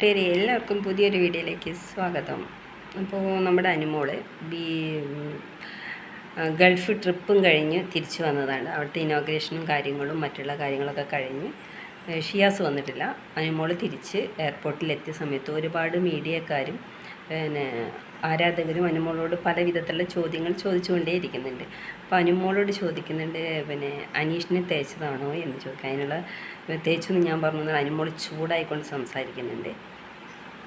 ശരി, എല്ലാവർക്കും പുതിയൊരു വീഡിയോയിലേക്ക് സ്വാഗതം. അപ്പോൾ നമ്മുടെ അനുമോള് ഗൾഫ് ട്രിപ്പും കഴിഞ്ഞ് തിരിച്ചു വന്നതാണ്. അവിടുത്തെ ഇനോഗ്രേഷനും കാര്യങ്ങളും മറ്റുള്ള കാര്യങ്ങളൊക്കെ കഴിഞ്ഞ് ഷിയാസ് വന്നിട്ടില്ല. അനുമോള് തിരിച്ച് എയർപോർട്ടിലെത്തിയ സമയത്ത് ഒരുപാട് മീഡിയക്കാരും പിന്നെ ആരാധകരും അനുമോളോട് പല വിധത്തിലുള്ള ചോദ്യങ്ങൾ ചോദിച്ചുകൊണ്ടേയിരിക്കുന്നുണ്ട്. അപ്പോൾ അനുമോളോട് ചോദിക്കുന്നുണ്ട്, പിന്നെ അനീഷിനെ തേച്ചതാണോ എന്ന് ചോദിക്കുക. അതിനുള്ള തേച്ചെന്ന് ഞാൻ പറഞ്ഞു. അനുമോൾ ചൂടായിക്കൊണ്ട് സംസാരിക്കുന്നുണ്ട്.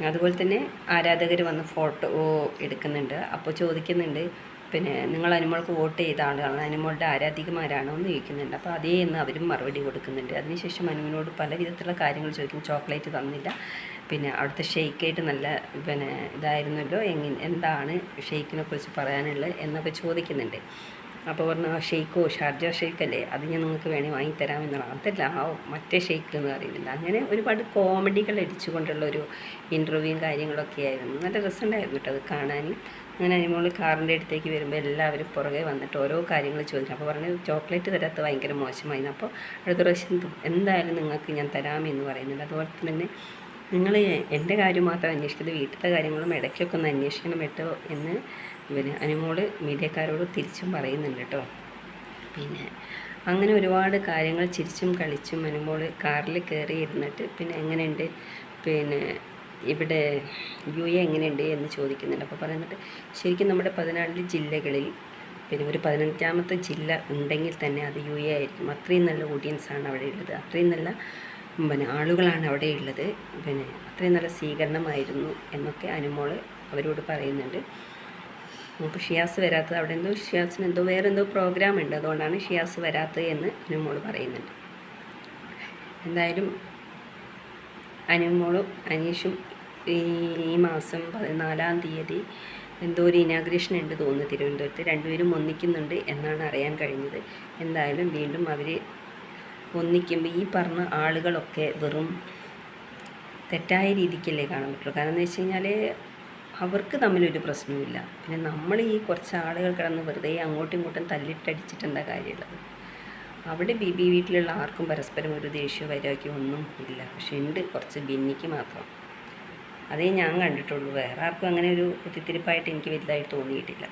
അതുപോലെ തന്നെ ആരാധകർ വന്ന് ഫോട്ടോ എടുക്കുന്നുണ്ട്. അപ്പോൾ ചോദിക്കുന്നുണ്ട്, പിന്നെ നിങ്ങൾ അനുമോൾക്ക് വോട്ട് ചെയ്ത ആളുകളാണ്, അനുമോളുടെ ആരാധികമാരാണോ എന്ന് ചോദിക്കുന്നുണ്ട്. അപ്പോൾ അതേ എന്ന് അവരും മറുപടി കൊടുക്കുന്നുണ്ട്. അതിനുശേഷം അനുവിനോട് പല വിധത്തിലുള്ള കാര്യങ്ങൾ ചോദിക്കും. ചോക്ലേറ്റ് തന്നില്ല, പിന്നെ അവിടുത്തെ ഷെയ്ക്കായിട്ട് നല്ല പിന്നെ ഇതായിരുന്നല്ലോ, എന്താണ് ഷെയ്ക്കിനെ കുറിച്ച് പറയാനുള്ളത് എന്നൊക്കെ ചോദിക്കുന്നുണ്ട്. അപ്പോൾ പറഞ്ഞു, ഷെയ്ക്കോ ഷാർജ ഷെയ്ക്കല്ലേ, അത് ഞാൻ നിങ്ങൾക്ക് വേണമെങ്കിൽ വാങ്ങിത്തരാമെന്നാണ്. അതല്ല, മറ്റേ ഷെയ്ക്ക് എന്ന് പറയുന്നില്ല. അങ്ങനെ ഒരുപാട് കോമഡികൾ അടിച്ചുകൊണ്ടുള്ള ഒരു ഇൻ്റർവ്യൂവും കാര്യങ്ങളൊക്കെ ആയിരുന്നു. നല്ല രസമുണ്ടായിരുന്നു കേട്ടോ അത് കാണാൻ. അങ്ങനെ അനുമോൾ കാറിൻ്റെ അടുത്തേക്ക് വരുമ്പോൾ എല്ലാവരും പുറകെ വന്നിട്ട് ഓരോ കാര്യങ്ങൾ ചോദിക്കും. അപ്പോൾ പറഞ്ഞു, ചോക്ലേറ്റ് തരാത്ത ഭയങ്കര മോശമായിരുന്നു. അപ്പോൾ അടുത്ത പ്രാവശ്യം എന്തായാലും നിങ്ങൾക്ക് ഞാൻ തരാമെന്ന് പറയുന്നുണ്ട്. അതുപോലെ തന്നെ നിങ്ങൾ എൻ്റെ കാര്യം മാത്രം അന്വേഷിക്കുന്നത്, വീട്ടിലെ കാര്യങ്ങളും ഇടയ്ക്കൊക്കെ ഒന്ന് അന്വേഷിക്കണം കേട്ടോ എന്ന് പിന്നെ അനുമോള് മീഡിയക്കാരോട് തിരിച്ചും പറയുന്നുണ്ട് കേട്ടോ. പിന്നെ അങ്ങനെ ഒരുപാട് കാര്യങ്ങൾ ചിരിച്ചും കളിച്ചും അനുമോള് കാറിൽ കയറി ഇരുന്നിട്ട് പിന്നെ എങ്ങനെയുണ്ട്, പിന്നെ ഇവിടെ യു എങ്ങനെയുണ്ട് എന്ന് ചോദിക്കുന്നുണ്ട്. അപ്പോൾ പറയുന്നുണ്ട്, ശരിക്കും നമ്മുടെ 14 ജില്ലകളിൽ പിന്നെ ഒരു 15ാമത്തെ ജില്ല ഉണ്ടെങ്കിൽ തന്നെ അത് യു ആയിരിക്കും. അത്രയും നല്ല ഓഡിയൻസാണ് അവിടെ ഉള്ളത്, അത്രയും നല്ല പിന്നെ ആളുകളാണ് അവിടെ ഉള്ളത്, പിന്നെ അത്രയും നല്ല സ്വീകരണമായിരുന്നു എന്നൊക്കെ അനുമോള് അവരോട് പറയുന്നുണ്ട്. അപ്പോൾ ഷിയാസ് വരാത്തത്, അവിടെ എന്തോ ഷിയാസിന് എന്തോ വേറെന്തോ പ്രോഗ്രാം ഉണ്ട്, അതുകൊണ്ടാണ് ഷിയാസ് വരാത്തത് എന്ന് അനുമോള് പറയുന്നുണ്ട്. എന്തായാലും അനുമോളും അനീഷും ഈ മാസം 14-ാം തീയതി എന്തോ ഒരു ഇനാഗ്രേഷൻ ഉണ്ട് തോന്നുന്നു തിരുവനന്തപുരത്ത്. രണ്ടുപേരും ഒന്നിക്കുന്നുണ്ട് എന്നാണ് അറിയാൻ കഴിഞ്ഞത്. എന്തായാലും വീണ്ടും അവർ ഒന്നിക്കുമ്പോൾ ഈ പറഞ്ഞ ആളുകളൊക്കെ വെറും തെറ്റായ രീതിക്കല്ലേ കാണാൻ പറ്റുള്ളൂ. കാരണം എന്ന് വെച്ച് കഴിഞ്ഞാൽ അവർക്ക് തമ്മിലൊരു പ്രശ്നവുമില്ല. പിന്നെ നമ്മൾ ഈ കുറച്ച് ആളുകൾ കിടന്ന് വെറുതെ അങ്ങോട്ടും ഇങ്ങോട്ടും തല്ലിട്ടടിച്ചിട്ട് എന്താ കാര്യമുള്ളത്? അവിടെ വീട്ടിലുള്ള ആർക്കും പരസ്പരം ഒരു ദേഷ്യ വൈരാഗ്യം ഒന്നും ഇല്ല. പക്ഷെ ഉണ്ട് കുറച്ച് ഭിന്നിക്ക് മാത്രം. അതേ ഞാൻ കണ്ടിട്ടുള്ളൂ. വേറെ ആർക്കും അങ്ങനെ ഒരു കുത്തിത്തിരിപ്പായിട്ട് എനിക്ക് വലുതായിട്ട് തോന്നിയിട്ടില്ല.